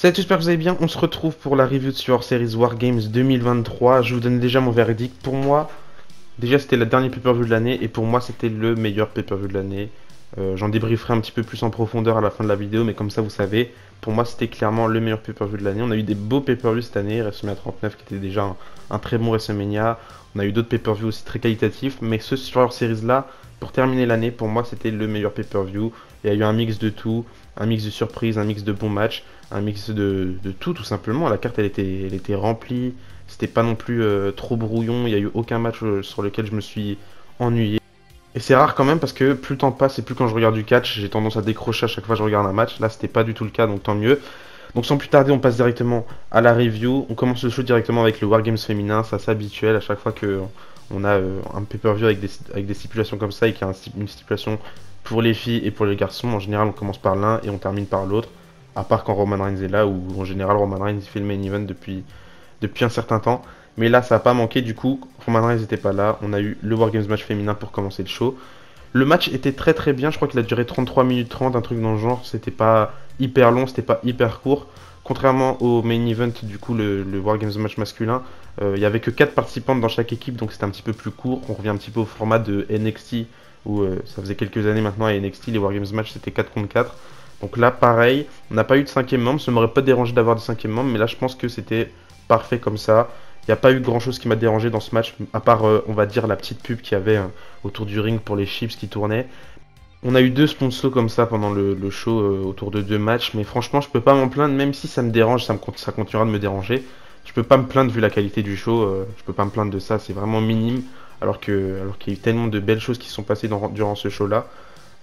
Salut, j'espère que vous allez bien. On se retrouve pour la review de Survivor Series Wargames 2023. Je vous donne déjà mon verdict. Pour moi, déjà c'était le dernier pay-per-view de l'année et pour moi c'était le meilleur pay-per-view de l'année. J'en débrieferai un petit peu plus en profondeur à la fin de la vidéo, mais comme ça vous savez, pour moi c'était clairement le meilleur pay-per-view de l'année. On a eu des beaux pay-per-views cette année, WrestleMania 39 qui était déjà un très bon WrestleMania. On a eu d'autres pay-per-views aussi très qualitatifs, mais ce Survivor Series là, pour terminer l'année, pour moi c'était le meilleur pay-per-view. Il y a eu un mix de tout, un mix de surprises, un mix de bons matchs, un mix de tout simplement. La carte elle était remplie, c'était pas non plus trop brouillon, il n'y a eu aucun match sur lequel je me suis ennuyé. Et c'est rare quand même parce que plus le temps passe et plus quand je regarde du catch, j'ai tendance à décrocher à chaque fois que je regarde un match. Là, c'était pas du tout le cas, donc tant mieux. Donc sans plus tarder, on passe directement à la review. On commence le show directement avec le Wargames féminin, c'est assez habituel à chaque fois que on a un pay-per-view avec des stipulations comme ça et qu'il y a une stipulation pour les filles et pour les garçons. En général, on commence par l'un et on termine par l'autre. À part quand Roman Reigns est là, où en général Roman Reigns fait le main event depuis un certain temps. Mais là, ça n'a pas manqué, du coup, Roman Reigns n'était pas là. On a eu le Wargames match féminin pour commencer le show. Le match était très très bien, je crois qu'il a duré 33 minutes 30, un truc dans le genre. C'était pas hyper long, c'était pas hyper court. Contrairement au main event, du coup, le Wargames match masculin, il y avait que 4 participantes dans chaque équipe, donc c'était un petit peu plus court. On revient un petit peu au format de NXT, où ça faisait quelques années maintenant à NXT, les Wargames match c'était 4 contre 4. Donc là, pareil, on n'a pas eu de cinquième membre, ça m'aurait pas dérangé d'avoir de cinquième membre, mais là je pense que c'était parfait comme ça. Il n'y a pas eu grand chose qui m'a dérangé dans ce match, à part, on va dire, la petite pub qu'il y avait autour du ring pour les chips qui tournaient. On a eu deux sponsors comme ça pendant le show autour de deux matchs, mais franchement, je peux pas m'en plaindre, même si ça me dérange, ça continuera de me déranger. Je peux pas me plaindre vu la qualité du show, je peux pas me plaindre de ça, c'est vraiment minime, alors qu'il y a eu tellement de belles choses qui sont passées durant ce show-là.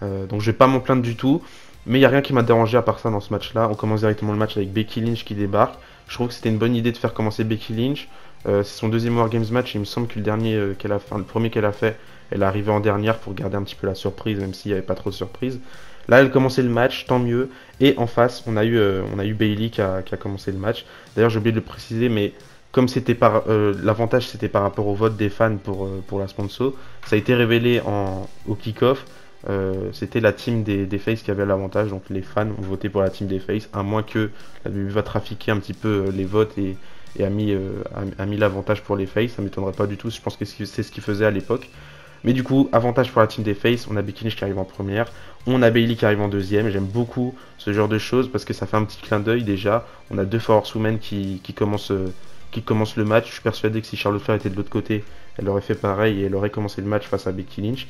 Donc je vais pas m'en plaindre du tout. Mais il n'y a rien qui m'a dérangé à part ça dans ce match-là. On commence directement le match avec Becky Lynch qui débarque. Je trouve que c'était une bonne idée de faire commencer Becky Lynch. C'est son deuxième Wargames match. Il me semble que le dernier qu'elle a fait, le premier qu'elle a fait, elle est arrivée en dernière pour garder un petit peu la surprise, même s'il n'y avait pas trop de surprise. Là, elle commençait le match, tant mieux. Et en face, on a eu Bayley qui a commencé le match. D'ailleurs, j'ai oublié de le préciser, mais comme c'était l'avantage c'était par rapport au vote des fans pour la sponsor, ça a été révélé au kick-off. C'était la team des Faces qui avait l'avantage, donc les fans ont voté pour la team des Faces, à moins que la WWE va trafiquer un petit peu les votes et a mis l'avantage pour les Faces. Ça m'étonnerait pas du tout, je pense que c'est ce qu'ils faisaient à l'époque. Mais du coup, avantage pour la team des Faces, on a Becky Lynch qui arrive en première, on a Bayley qui arrive en deuxième. J'aime beaucoup ce genre de choses parce que ça fait un petit clin d'œil déjà. On a deux Force Women qui commencent le match. Je suis persuadé que si Charlotte Flair était de l'autre côté, elle aurait fait pareil et elle aurait commencé le match face à Becky Lynch.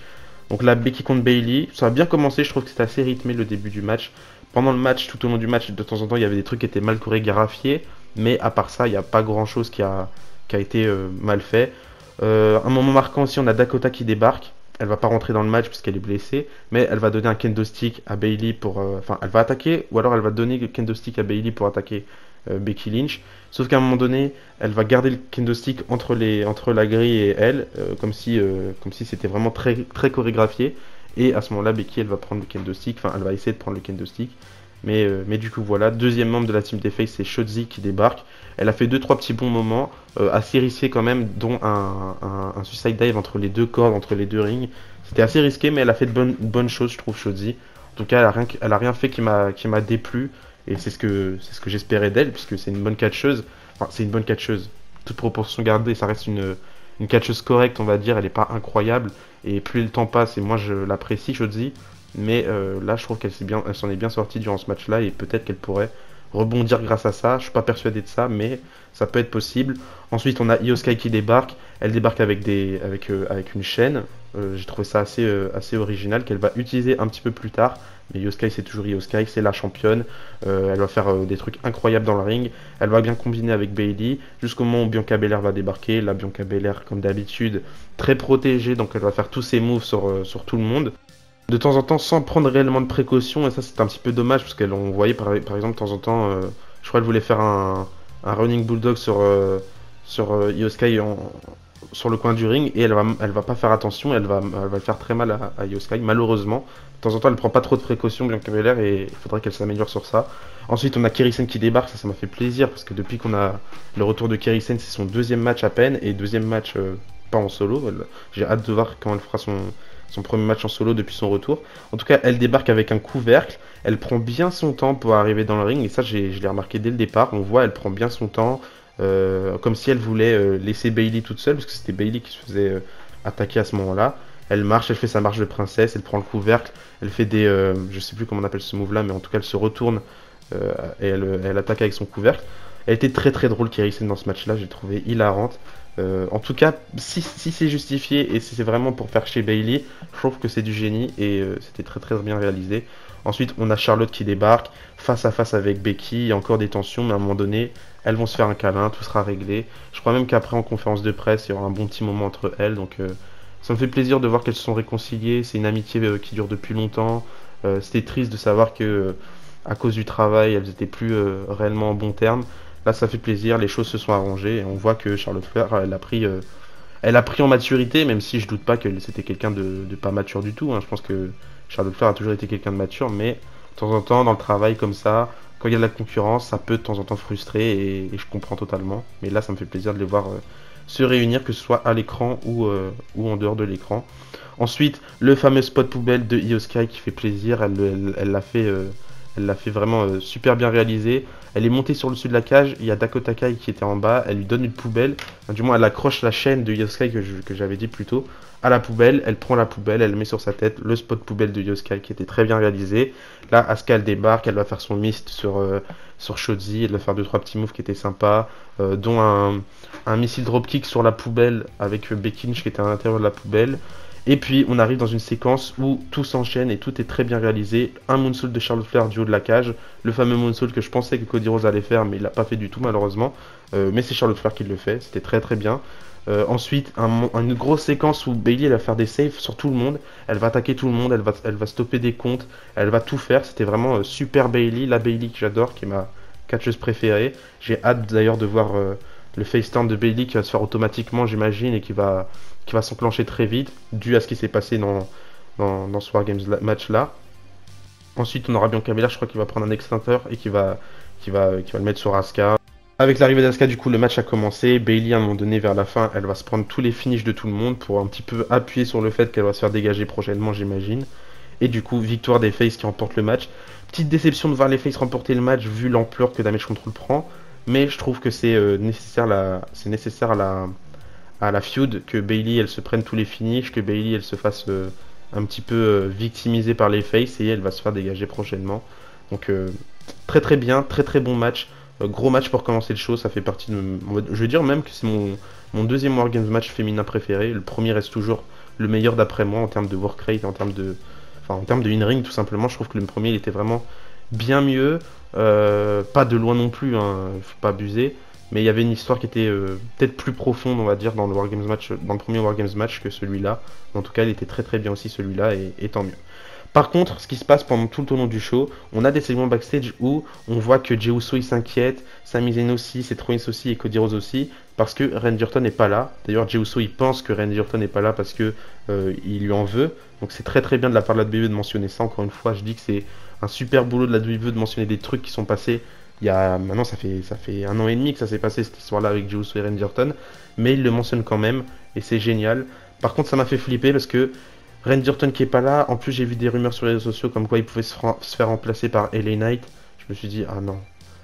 Donc là, Becky contre Bayley, ça a bien commencé, je trouve que c'était assez rythmé le début du match. Pendant le match, tout au long du match, de temps en temps, il y avait des trucs qui étaient mal chorégraphiés, mais à part ça, il n'y a pas grand chose qui a été mal fait. Un moment marquant aussi, on a Dakota qui débarque. Elle va pas rentrer dans le match parce qu'elle est blessée, mais elle va donner un kendo stick à Bayley pour. Enfin, elle va attaquer, ou alors elle va donner le kendo stick à Bayley pour attaquer Becky Lynch. Sauf qu'à un moment donné, elle va garder le kendo stick entre la grille et elle, comme si c'était vraiment très, très chorégraphié. Et à ce moment-là, Becky, elle va prendre le kendo stick, enfin, elle va essayer de prendre le kendo stick. Mais du coup, voilà. Deuxième membre de la team des Faces, c'est Shotzi qui débarque. Elle a fait 2-3 petits bons moments, assez risqués quand même, dont un suicide dive entre les deux cordes, entre les deux rings. C'était assez risqué, mais elle a fait de bonnes choses, je trouve, Shotzi. En tout cas, elle a rien fait qui m'a déplu. Et c'est ce que j'espérais d'elle, puisque c'est une bonne catcheuse. Enfin, c'est une bonne catcheuse. Toute proportion gardée, ça reste une catcheuse correcte, on va dire. Elle n'est pas incroyable. Et plus le temps passe, et moi je l'apprécie, Shotzi. Mais là, je trouve elle s'en est bien sortie durant ce match-là. Et peut-être qu'elle pourrait rebondir grâce à ça. Je suis pas persuadé de ça, mais ça peut être possible. Ensuite, on a Io Sky qui débarque. Elle débarque avec une chaîne. J'ai trouvé ça assez original qu'elle va utiliser un petit peu plus tard. Mais Io Sky, c'est toujours Io Sky, c'est la championne. Elle va faire des trucs incroyables dans le ring. Elle va bien combiner avec Bayley jusqu'au moment où Bianca Belair va débarquer. Là, Bianca Belair, comme d'habitude, très protégée, donc elle va faire tous ses moves sur tout le monde. De temps en temps, sans prendre réellement de précautions, et ça c'est un petit peu dommage parce qu'on voyait par exemple de temps en temps, je crois qu'elle voulait faire un running bulldog sur Io Sky sur le coin du ring et elle va pas faire attention, elle va faire très mal à Io Sky, malheureusement. De temps en temps, elle prend pas trop de précautions, Bianca Belair, et il faudrait qu'elle s'améliore sur ça. Ensuite, on a Kairi Sane qui débarque, ça m'a fait plaisir parce que depuis qu'on a le retour de Kairi Sane, c'est son deuxième match à peine et deuxième match pas en solo. J'ai hâte de voir quand elle fera son premier match en solo depuis son retour. En tout cas, elle débarque avec un couvercle. Elle prend bien son temps pour arriver dans le ring. Et ça, je l'ai remarqué dès le départ. On voit, elle prend bien son temps. Comme si elle voulait laisser Bayley toute seule. Parce que c'était Bayley qui se faisait attaquer à ce moment-là. Elle marche, elle fait sa marche de princesse. Elle prend le couvercle. Elle fait des... je sais plus comment on appelle ce move-là. Mais en tout cas, elle se retourne. Et elle attaque avec son couvercle. Elle était très très drôle, Kairi Sane, dans ce match-là. J'ai trouvé hilarante. En tout cas, si c'est justifié et si c'est vraiment pour faire chez Bayley, je trouve que c'est du génie et c'était très très bien réalisé. Ensuite, on a Charlotte qui débarque face à face avec Becky. Il y a encore des tensions, mais à un moment donné, elles vont se faire un câlin, tout sera réglé. Je crois même qu'après, en conférence de presse, il y aura un bon petit moment entre elles. Donc, ça me fait plaisir de voir qu'elles se sont réconciliées. C'est une amitié qui dure depuis longtemps. C'était triste de savoir que, à cause du travail, elles étaient plus réellement en bon terme. Là, ça fait plaisir, les choses se sont arrangées et on voit que Charlotte Flair, elle a pris en maturité, même si je doute pas que c'était quelqu'un de pas mature du tout. Hein. Je pense que Charlotte Flair a toujours été quelqu'un de mature, mais de temps en temps, dans le travail comme ça, quand il y a de la concurrence, ça peut de temps en temps frustrer et je comprends totalement. Mais là, ça me fait plaisir de les voir se réunir, que ce soit à l'écran ou en dehors de l'écran. Ensuite, le fameux spot poubelle de Io Sky qui fait plaisir, elle l'a fait. Elle l'a fait vraiment super bien réalisé. Elle est montée sur le dessus de la cage. Il y a Dakota Kai qui était en bas. Elle lui donne une poubelle. Enfin, du moins, elle accroche la chaîne de Yoskai que j'avais dit plus tôt à la poubelle. Elle prend la poubelle. Elle met sur sa tête le spot poubelle de Yoskai qui était très bien réalisé. Là, Asuka elle débarque. Elle va faire son mist sur Shotzi. Elle va faire 2-3 petits moves qui étaient sympas. Dont un missile dropkick sur la poubelle avec Becky Lynch qui était à l'intérieur de la poubelle. Et puis on arrive dans une séquence où tout s'enchaîne et tout est très bien réalisé. Un moonsault de Charlotte Flair du haut de la cage. Le fameux moonsault que je pensais que Cody Rhodes allait faire, mais il l'a pas fait du tout malheureusement. Mais c'est Charlotte Flair qui le fait, c'était très très bien. Ensuite, une grosse séquence où Bayley elle va faire des saves sur tout le monde. Elle va attaquer tout le monde, elle va stopper des comptes, elle va tout faire. C'était vraiment super Bayley, la Bayley que j'adore, qui est ma catcheuse préférée. J'ai hâte d'ailleurs de voir le face turn de Bayley qui va se faire automatiquement, j'imagine, et qui va s'enclencher très vite, dû à ce qui s'est passé dans ce Wargames match là. Ensuite, on aura Bianca Belair, je crois qu'il va prendre un extincteur et qui va le mettre sur Asuka. Avec l'arrivée d'Asuka, du coup, le match a commencé. Bayley, à un moment donné, vers la fin, elle va se prendre tous les finishes de tout le monde pour un petit peu appuyer sur le fait qu'elle va se faire dégager prochainement, j'imagine. Et du coup, victoire des Faces qui remportent le match. Petite déception de voir les Faces remporter le match vu l'ampleur que Damage Control prend. Mais je trouve que c'est nécessaire à la feud que Bayley elle se prenne tous les finishes, que Bayley elle se fasse un petit peu victimiser par les faces et elle va se faire dégager prochainement. Donc très très bien, très très bon match. Gros match pour commencer le show, ça fait partie de... Je veux dire même que c'est mon deuxième Wargames match féminin préféré. Le premier reste toujours le meilleur d'après moi en termes de work rate, en termes de in-ring tout simplement. Je trouve que le premier il était vraiment bien mieux. Pas de loin non plus, hein, faut pas abuser. Mais il y avait une histoire qui était peut-être plus profonde, on va dire, dans le Wargames match, dans le premier Wargames match que celui-là. En tout cas, il était très très bien aussi celui-là, et tant mieux. Par contre, ce qui se passe pendant tout le long du show, on a des segments backstage où on voit que Jey Uso il s'inquiète, Sami Zayn aussi, Seth Rollins aussi et Cody Rhodes aussi, parce que Randy Orton n'est pas là. D'ailleurs, Jey Uso il pense que Randy Orton n'est pas là parce que il lui en veut. Donc c'est très très bien de la part de la WWE de mentionner ça. Encore une fois, je dis que c'est un super boulot de la WWE de mentionner des trucs qui sont passés. Maintenant ça fait 1 an et demi que ça s'est passé cette histoire-là avec Jey Uso et Randy Orton, mais il le mentionne quand même et c'est génial. Par contre, ça m'a fait flipper parce que Randy Orton qui est pas là, en plus j'ai vu des rumeurs sur les réseaux sociaux comme quoi il pouvait se faire remplacer par LA Knight. Je me suis dit ah non,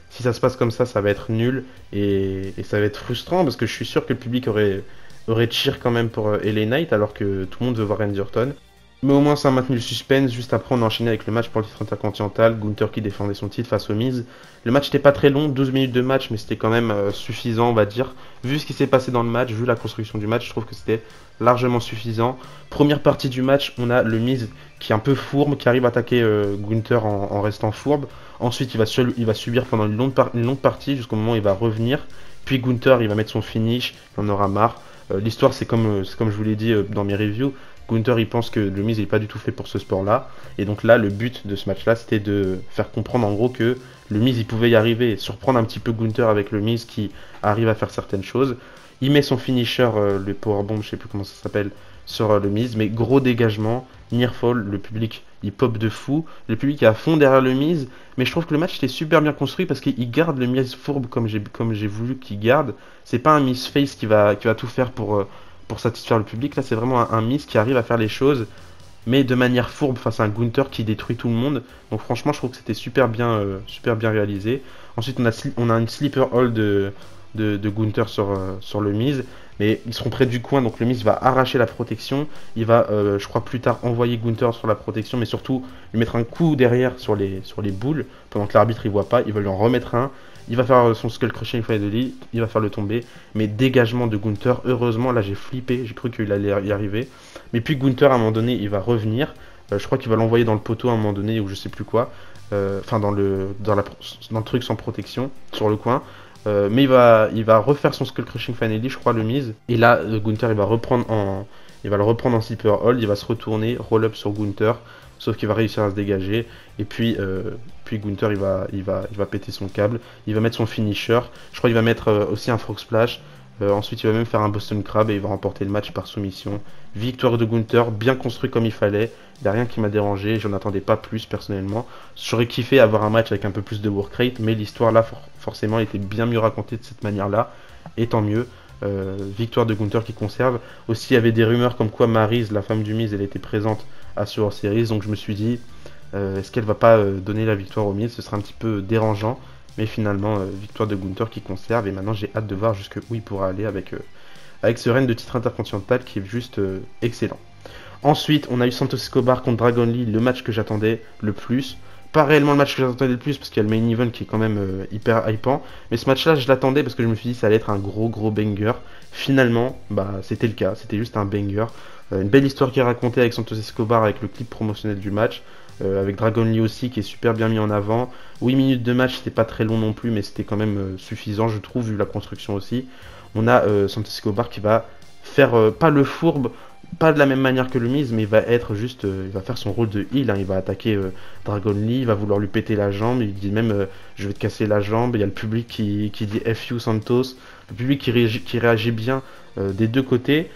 si ça se passe comme ça va être nul et ça va être frustrant parce que je suis sûr que le public aurait cheer quand même pour LA Knight alors que tout le monde veut voir Randy Orton. Mais au moins ça a maintenu le suspense. Juste après on a enchaîné avec le match pour le titre intercontinental, Gunther qui défendait son titre face au Miz. Le match n'était pas très long, 12 minutes de match, mais c'était quand même suffisant on va dire. Vu ce qui s'est passé dans le match, vu la construction du match, je trouve que c'était largement suffisant. Première partie du match, on a le Miz qui est un peu fourbe, qui arrive à attaquer Gunther en restant fourbe. Ensuite il va subir pendant une longue partie jusqu'au moment où il va revenir. Puis Gunther il va mettre son finish, il en aura marre. L'histoire c'est comme je vous l'ai dit dans mes reviews. Gunther il pense que le Miz n'est pas du tout fait pour ce sport là et donc là le but de ce match là c'était de faire comprendre en gros que le Miz il pouvait y arriver, surprendre un petit peu Gunther avec le Miz qui arrive à faire certaines choses. Il met son finisher, le powerbomb, je sais plus comment ça s'appelle, sur le Miz, mais gros dégagement, nearfall, le public il pop de fou, le public est à fond derrière le Miz, mais je trouve que le match était super bien construit parce qu'il garde le Miz fourbe comme j'ai voulu qu'il garde. C'est pas un Miz face qui va tout faire pour satisfaire le public. Là c'est vraiment un Miz qui arrive à faire les choses mais de manière fourbe face à un Gunther qui détruit tout le monde. Donc franchement, je trouve que c'était super bien réalisé. Ensuite, on a une sleeper hold de Gunther sur le Miz, mais ils seront près du coin, donc le Miz va arracher la protection. Il va, je crois plus tard, envoyer Gunther sur la protection, mais surtout lui mettre un coup derrière sur les boules, pendant que l'arbitre il voit pas. Il va lui en remettre un. Il va faire son skull crushing finally, il va faire le tomber, mais dégagement de Gunther. Heureusement, là j'ai flippé, j'ai cru qu'il allait y arriver. Mais puis Gunther, à un moment donné, il va revenir. Je crois qu'il va l'envoyer dans le poteau à un moment donné, ou je sais plus quoi. Enfin, dans le truc sans protection, sur le coin. Mais il va refaire son skull crushing finally, je crois, le Miz. Et là, Gunther, il va le reprendre en sleeper hold, il va se retourner, roll up sur Gunther. Sauf qu'il va réussir à se dégager. Et puis Gunther, il va péter son câble. Il va mettre son finisher. Je crois qu'il va mettre aussi un frog splash. Ensuite, il va même faire un Boston Crab et il va remporter le match par soumission. Victoire de Gunther, bien construit comme il fallait. Il n'y a rien qui m'a dérangé. J'en attendais pas plus personnellement. J'aurais kiffé avoir un match avec un peu plus de work rate. Mais l'histoire là, forcément, était bien mieux racontée de cette manière-là. Et tant mieux. Victoire de Gunther qui conserve. Aussi, il y avait des rumeurs comme quoi Maryse, la femme du Miz, elle était présente à Survivor Series. Donc je me suis dit, est-ce qu'elle va pas donner la victoire au Miz? Ce serait un petit peu dérangeant. Mais finalement, victoire de Gunther qui conserve. Et maintenant, j'ai hâte de voir jusqu'où il pourra aller avec ce règne de titre intercontinental qui est juste excellent. Ensuite, on a eu Santos Escobar contre Dragon Lee, le match que j'attendais le plus. Pas réellement le match que j'attendais le plus parce qu'il y a le main event qui est quand même hyper hypant. Mais ce match-là, je l'attendais parce que je me suis dit que ça allait être un gros banger. Finalement, bah, c'était le cas. C'était juste un banger. Une belle histoire qui est racontée avec Santos Escobar avec le clip promotionnel du match. Avec Dragon Lee aussi qui est super bien mis en avant. 8 minutes de match, c'était pas très long non plus, mais c'était quand même suffisant, je trouve, vu la construction aussi. On a Santos Escobar qui va faire pas le fourbe, pas de la même manière que le Miz, mais il va être juste, il va faire son rôle de heal, hein. Il va attaquer Dragon Lee, il va vouloir lui péter la jambe, il dit même je vais te casser la jambe. Il y a le public qui dit F you Santos, le public qui réagit bien des deux côtés.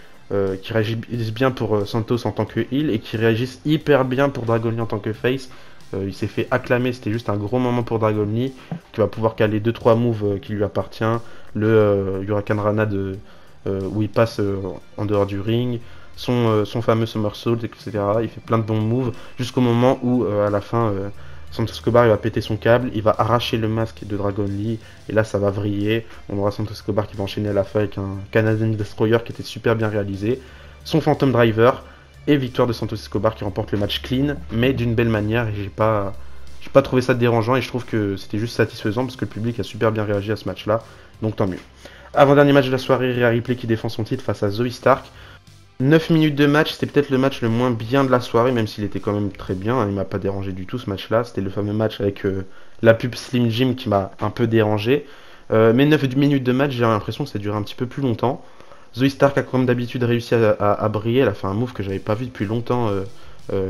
Qui réagissent bien pour Santos en tant que heel et qui réagissent hyper bien pour Dragon Lee en tant que face. Il s'est fait acclamer, c'était juste un gros moment pour Dragon Lee qui va pouvoir caler 2-3 moves qui lui appartient. Le Huracan Rana où il passe en dehors du ring, son fameux somersault, etc. Il fait plein de bons moves jusqu'au moment où à la fin Santos Escobar il va péter son câble, il va arracher le masque de Dragon Lee et là ça va vriller. On aura Santos Escobar qui va enchaîner à la fin avec un Canadian Destroyer qui était super bien réalisé, son Phantom Driver et victoire de Santos Escobar qui remporte le match clean mais d'une belle manière. Et j'ai pas trouvé ça dérangeant et je trouve que c'était juste satisfaisant parce que le public a super bien réagi à ce match là, donc tant mieux. Avant-dernier match de la soirée, Rhea Ripley qui défend son titre face à Zoey Stark. 9 minutes de match, c'était peut-être le match le moins bien de la soirée, même s'il était quand même très bien, hein, il m'a pas dérangé du tout ce match-là. C'était le fameux match avec la pub Slim Jim qui m'a un peu dérangé. Mais 9 minutes de match, j'ai l'impression que ça durait un petit peu plus longtemps. Zoey Stark a comme d'habitude réussi à briller, elle a fait un move que j'avais pas vu depuis longtemps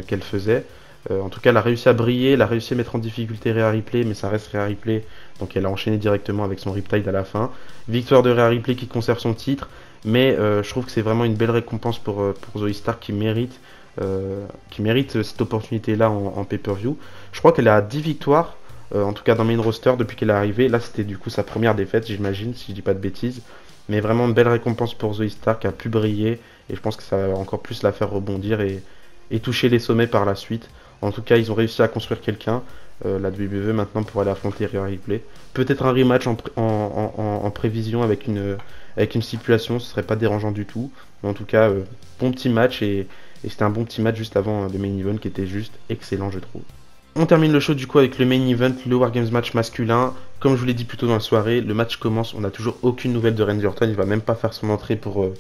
qu'elle faisait. En tout cas, elle a réussi à briller, elle a réussi à mettre en difficulté Rhea Ripley, mais ça reste Rhea Ripley, donc elle a enchaîné directement avec son Riptide à la fin. Victoire de Rhea Ripley qui conserve son titre. Mais je trouve que c'est vraiment une belle récompense pour Zoey Stark qui mérite cette opportunité-là en pay-per-view. Je crois qu'elle a 10 victoires, en tout cas dans main roster depuis qu'elle est arrivée. Là, c'était du coup sa première défaite, j'imagine, si je dis pas de bêtises. Mais vraiment une belle récompense pour Zoey Stark qui a pu briller. Et je pense que ça va encore plus la faire rebondir et toucher les sommets par la suite. En tout cas, ils ont réussi à construire quelqu'un, la WWE maintenant, pour aller affronter Rhea Ripley. Peut-être un rematch en prévision avec une stipulation, ce serait pas dérangeant du tout. Mais en tout cas, bon petit match et c'était un bon petit match juste avant le main event qui était juste excellent, je trouve. On termine le show du coup avec le main event, le Wargames match masculin. Comme je vous l'ai dit plus tôt dans la soirée, le match commence, on n'a toujours aucune nouvelle de Randy Orton, il va même pas faire son entrée pour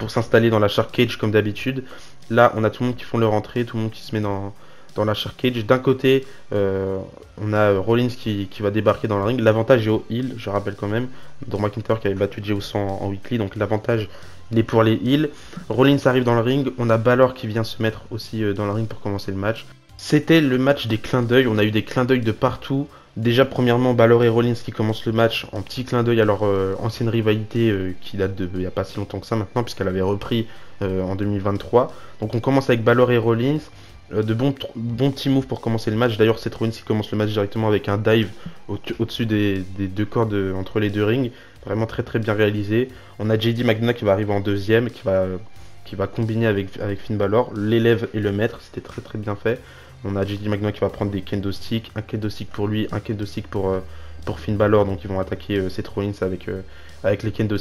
s'installer dans la Shark Cage comme d'habitude. Là, on a tout le monde qui font leur entrée, tout le monde qui se met dans la Shark Cage. D'un côté, on a Rollins qui va débarquer dans le ring. L'avantage est au heel, je rappelle quand même. Drew McIntyre qui avait battu Jey Uso en weekly, donc l'avantage il est pour les heels. Rollins arrive dans le ring. On a Balor qui vient se mettre aussi dans le ring pour commencer le match. C'était le match des clins d'œil. On a eu des clins d'œil de partout. Déjà, premièrement, Balor et Rollins qui commencent le match en petit clin d'œil à leur ancienne rivalité qui date de il n'y a pas si longtemps que ça maintenant, puisqu'elle avait repris en 2023. Donc on commence avec Balor et Rollins. De bons petits moves pour commencer le match. D'ailleurs, c'est Rollins qui commence le match directement avec un dive au-dessus des deux cordes entre les deux rings. Vraiment très bien réalisé. On a JD McDonagh qui va arriver en deuxième, qui qui va combiner avec Finn Balor, l'élève et le maître, c'était très très bien fait. On a JD McDonough qui va prendre des kendo sticks, un kendo stick pour lui, un kendo stick pour Finn Balor, donc ils vont attaquer Seth Rollins avec les kendo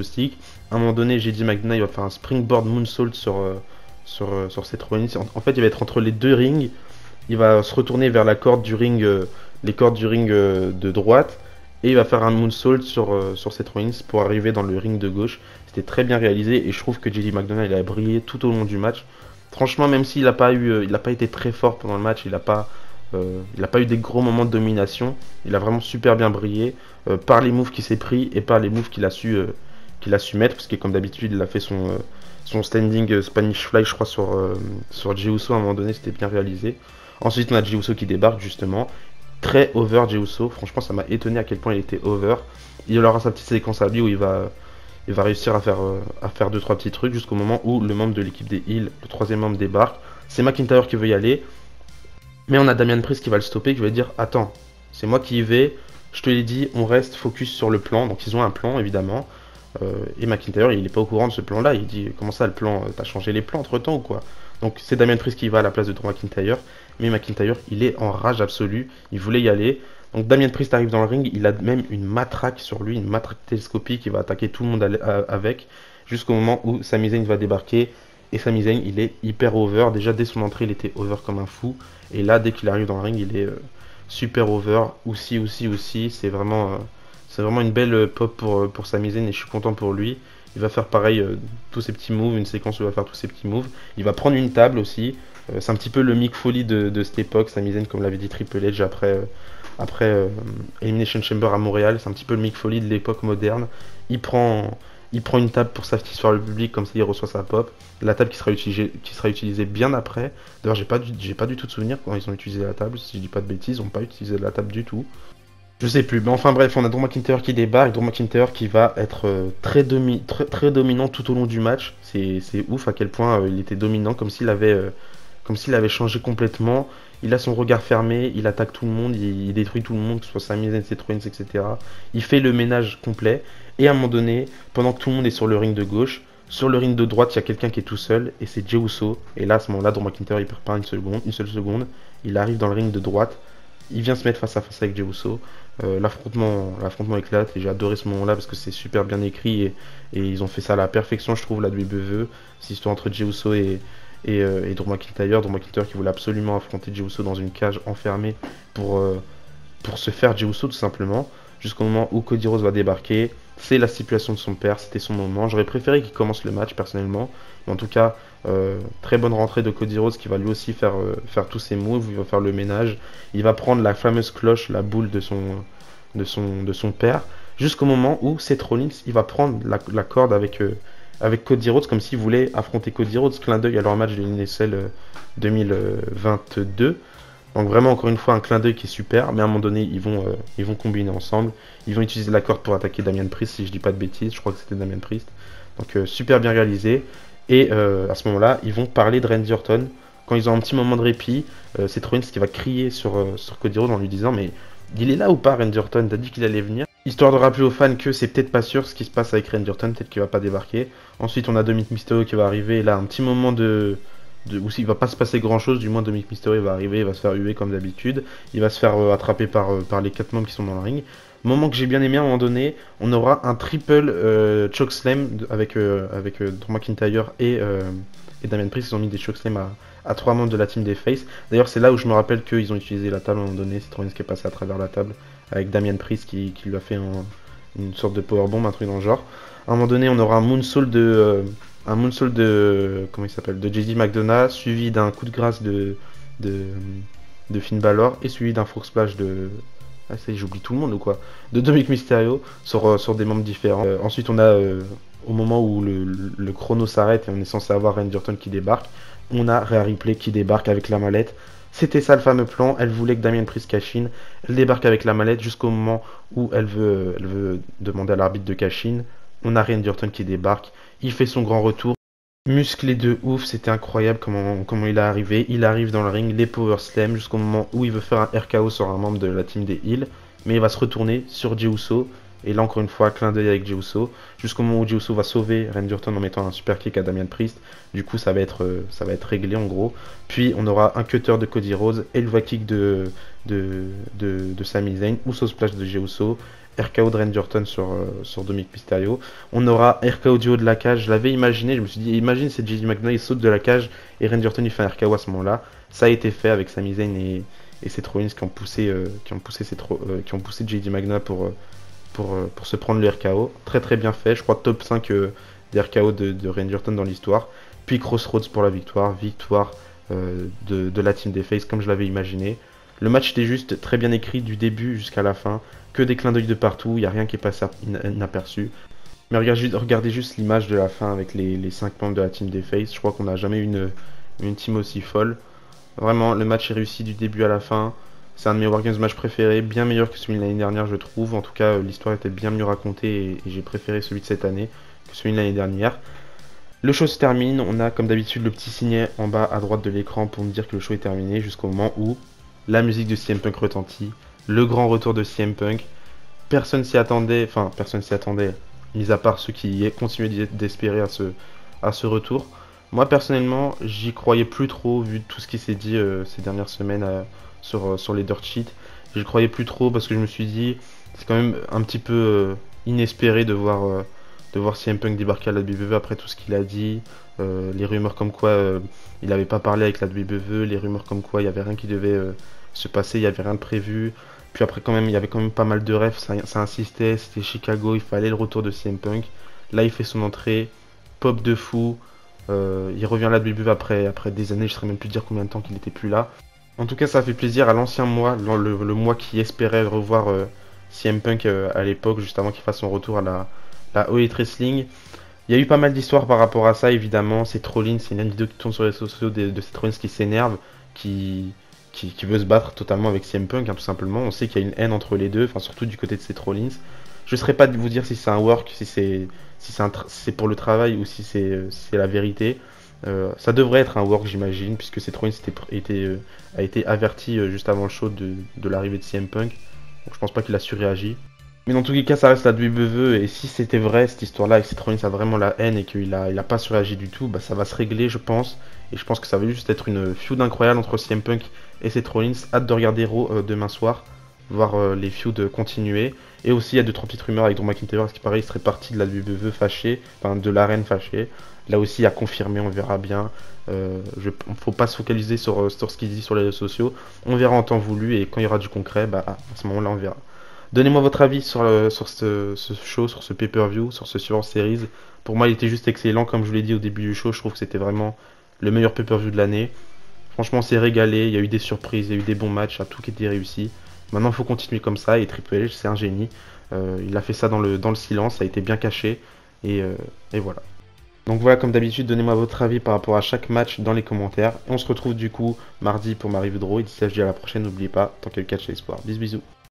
sticks. À un moment donné, JD McDonough il va faire un springboard moonsault sur Seth Rollins. En fait, il va être entre les deux rings, il va se retourner vers la corde du ring, les cordes du ring de droite, et il va faire un moonsault sur Seth Rollins pour arriver dans le ring de gauche. C'était très bien réalisé et je trouve que JD McDonough il a brillé tout au long du match. Franchement, même s'il n'a pas été très fort pendant le match, il a pas eu des gros moments de domination. Il a vraiment super bien brillé par les moves qu'il s'est pris et par les moves qu'il a su mettre, parce que comme d'habitude, il a fait son standing Spanish Fly, je crois, sur Jey Uso à un moment donné, c'était bien réalisé. Ensuite, on a Jey Uso qui débarque justement, très over Jey Uso. Franchement, ça m'a étonné à quel point il était over. Il aura sa petite séquence à lui où il va réussir à faire 2-3 petits trucs jusqu'au moment où le membre de l'équipe des Heels, le troisième membre, débarque. C'est McIntyre qui veut y aller, mais on a Damian Priest qui va le stopper, qui va dire attends, c'est moi qui y vais, je te l'ai dit, on reste focus sur le plan. Donc ils ont un plan évidemment, et McIntyre il est pas au courant de ce plan là, il dit comment ça le plan, t'as changé les plans entre temps ou quoi? Donc c'est Damian Priest qui va à la place de Drew McIntyre, mais McIntyre il est en rage absolue, il voulait y aller. Donc Damian Priest arrive dans le ring, il a même une matraque sur lui, une matraque télescopique, il va attaquer tout le monde avec, jusqu'au moment où Sami Zayn va débarquer. Et Sami Zayn il est hyper over, déjà dès son entrée il était over comme un fou, et là dès qu'il arrive dans le ring il est super over, aussi, c'est vraiment une belle pop pour Sami Zayn et je suis content pour lui. Il va faire pareil, tous ses petits moves, une séquence où il va faire tous ses petits moves, il va prendre une table aussi. C'est un petit peu le Mick Foley de cette époque, Sami Zayn comme l'avait dit Triple H après Elimination Chamber à Montréal, c'est un petit peu le Mick Foley de l'époque moderne. Il prend une table pour satisfaire le public, comme ça il reçoit sa pop. La table qui sera utilisée bien après. D'ailleurs, j'ai pas du tout de souvenir quand ils ont utilisé la table. Si je dis pas de bêtises, ils n'ont pas utilisé la table du tout. Je sais plus, mais enfin bref, on a Drew McIntyre qui débarque, Drew McIntyre qui va être très dominant tout au long du match. C'est ouf à quel point il était dominant, comme s'il avait changé complètement. Il a son regard fermé, il attaque tout le monde, il détruit tout le monde, que ce soit Sami Zayn, Seth Rollins, etc. Il fait le ménage complet. Et à un moment donné, pendant que tout le monde est sur le ring de gauche, sur le ring de droite, il y a quelqu'un qui est tout seul, et c'est Jey Uso. Et là, à ce moment-là, Drew McIntyre, il perd pas une seule seconde. Il arrive dans le ring de droite, il vient se mettre face à face avec Jey Uso. L'affrontement éclate, et j'ai adoré ce moment-là parce que c'est super bien écrit, et ils ont fait ça à la perfection, je trouve, la WWE. C'est l'histoire entre Jey Uso et Drew McIntyre. Drew McIntyre qui voulait absolument affronter Jey Uso dans une cage enfermée pour se faire Jey Uso tout simplement, jusqu'au moment où Cody Rhodes va débarquer. C'est la stipulation de son père, c'était son moment. J'aurais préféré qu'il commence le match personnellement, mais en tout cas, très bonne rentrée de Cody Rhodes qui va lui aussi faire tous ses moves, il va faire le ménage, il va prendre la fameuse cloche, la boule de son père, jusqu'au moment où Seth Rollins il va prendre la corde avec Cody Rhodes, comme s'il voulait affronter Cody Rhodes. Clin d'œil à leur match de l'NSL 2022. Donc vraiment encore une fois un clin d'œil qui est super, mais à un moment donné ils vont combiner ensemble, ils vont utiliser la corde pour attaquer Damian Priest si je dis pas de bêtises, je crois que c'était Damian Priest. Donc super bien réalisé, et à ce moment-là ils vont parler de Randy Orton. Quand ils ont un petit moment de répit, c'est Rollins qui va crier sur Cody Rhodes en lui disant mais il est là ou pas Randy Orton, t'as dit qu'il allait venir, histoire de rappeler aux fans que c'est peut-être pas sûr ce qui se passe avec Randy Orton, peut-être qu'il va pas débarquer. Ensuite on a Dominic Mysterio qui va arriver, et là un petit moment où il va pas se passer grand chose, du moins Dominic Mysterio va arriver, il va se faire huer comme d'habitude, il va se faire attraper par les 4 membres qui sont dans le ring. Moment que j'ai bien aimé, à un moment donné, on aura un triple chokeslam avec Drew McIntyre et Damian Priest. Ils ont mis des chokeslam à 3 membres de la team des Face. D'ailleurs, c'est là où je me rappelle qu'ils ont utilisé la table à un moment donné. C'est Rollins qui est passé à travers la table avec Damian Priest qui lui a fait une sorte de powerbomb, un truc dans le genre. À un moment donné, on aura un moonsault comment il s'appelle, de JD McDonough, suivi d'un coup de grâce de Finn Balor, et suivi d'un frog splash ah ça y est, j'oublie tout le monde ou quoi, de Dominic Mysterio sur des membres différents. Ensuite on a au moment où le chrono s'arrête et on est censé avoir Randy Orton qui débarque, on a Rhea Ripley qui débarque avec la mallette. C'était ça le fameux plan, elle voulait que Damian Priest cash in, elle débarque avec la mallette jusqu'au moment où elle veut demander à l'arbitre de cash in. On a Randy Orton qui débarque, il fait son grand retour, musclé de ouf, c'était incroyable comment il est arrivé. Il arrive dans le ring, les power slam, jusqu'au moment où il veut faire un RKO sur un membre de la team des Heels, mais il va se retourner sur Jey Uso, Et là, encore une fois, clin d'œil avec Jey Uso, jusqu'au moment où Jey Uso va sauver Randy Orton en mettant un super kick à Damian Priest. Du coup, ça va être réglé en gros. Puis, on aura un cutter de Cody Rhodes, Elbow kick de Sami Zayn, Uso splash de Jey Uso, RKO de Randy Orton sur Dominic Mysterio. On aura RKO du haut de la cage. Je l'avais imaginé, je me suis dit, imagine c'est JD McDonagh, il saute de la cage et Randy Orton il fait un RKO à ce moment-là. Ça a été fait avec Sami Zayn et Seth Rollins qui ont poussé JD McDonagh pour se prendre le RKO. Très très bien fait, je crois top 5 des RKO de Randy Orton dans l'histoire. Puis Crossroads pour la victoire, de la team des Faces comme je l'avais imaginé. Le match était juste très bien écrit du début jusqu'à la fin, que des clins d'œil de partout, il n'y a rien qui est passé inaperçu. Mais regardez juste l'image de la fin avec les 5 membres de la team des Faces, je crois qu'on n'a jamais eu une team aussi folle. Vraiment, le match est réussi du début à la fin. C'est un de mes Wargames matchs préférés, bien meilleur que celui de l'année dernière, je trouve. En tout cas, l'histoire était bien mieux racontée et j'ai préféré celui de cette année que celui de l'année dernière. Le show se termine, on a comme d'habitude le petit signet en bas à droite de l'écran pour me dire que le show est terminé jusqu'au moment où la musique de CM Punk retentit, le grand retour de CM Punk. Personne s'y attendait, mis à part ceux qui continuaient d'espérer à ce retour. Moi personnellement, j'y croyais plus trop vu tout ce qui s'est dit ces dernières semaines sur les dirt sheets. J'y croyais plus trop parce que je me suis dit, c'est quand même un petit peu inespéré de voir CM Punk débarquer à la WWE après tout ce qu'il a dit. Les rumeurs comme quoi il n'avait pas parlé avec la WWE, les rumeurs comme quoi il n'y avait rien qui devait se passer, il n'y avait rien de prévu. Puis après quand même, il y avait quand même pas mal de rêves, ça insistait, c'était Chicago, il fallait le retour de CM Punk. Là il fait son entrée, pop de fou, il revient à la WWE après des années, je ne saurais même plus dire combien de temps qu'il n'était plus là. En tout cas ça fait plaisir à l'ancien moi, le moi qui espérait revoir CM Punk à l'époque, juste avant qu'il fasse son retour à la All Elite Wrestling. Il y a eu pas mal d'histoires par rapport à ça, évidemment. C'est Rollins, c'est une vidéo qui tourne sur les réseaux sociaux de Seth Rollins qui s'énerve, qui veut se battre totalement avec CM Punk, hein, tout simplement. On sait qu'il y a une haine entre les deux, enfin surtout du côté de Seth Rollins. Je ne saurais pas de vous dire si c'est un work, si c'est pour le travail ou si c'est la vérité. Ça devrait être un work, j'imagine, puisque Seth Rollins a été averti juste avant le show de l'arrivée de CM Punk. Donc je pense pas qu'il a surréagi. Mais dans tous les cas, ça reste la WWE, et si c'était vrai, cette histoire-là, et que Seth Rollins a vraiment la haine et qu'il a pas surréagi du tout, bah ça va se régler, je pense. Et je pense que ça va juste être une feud incroyable entre CM Punk et Seth Rollins. Hâte de regarder Raw demain soir, voir les feuds continuer. Et aussi, il y a 2-3 petites rumeurs avec Drew McIntyre, parce qu'il paraît qu'il serait parti de la WWE fâché, enfin de l'arène fâché. Là aussi, à confirmer, on verra bien. Faut pas se focaliser sur ce qu'il dit sur les réseaux sociaux. On verra en temps voulu, et quand il y aura du concret, bah à ce moment-là, on verra. Donnez-moi votre avis sur ce show, sur ce pay-per-view, sur ce Survivor Series. Pour moi, il était juste excellent. Comme je vous l'ai dit au début du show, je trouve que c'était vraiment le meilleur pay-per-view de l'année. Franchement, on s'est régalé. Il y a eu des surprises, il y a eu des bons matchs, tout qui était réussi. Maintenant, il faut continuer comme ça. Et Triple H, c'est un génie. Il a fait ça dans le silence, ça a été bien caché. Et voilà. Donc voilà, comme d'habitude, donnez-moi votre avis par rapport à chaque match dans les commentaires. On se retrouve du coup mardi pour ma review de Raw. Et d'ici là, je dis à la prochaine. N'oubliez pas, tant qu'il y a le catch, l'espoir. Bisous, bisous.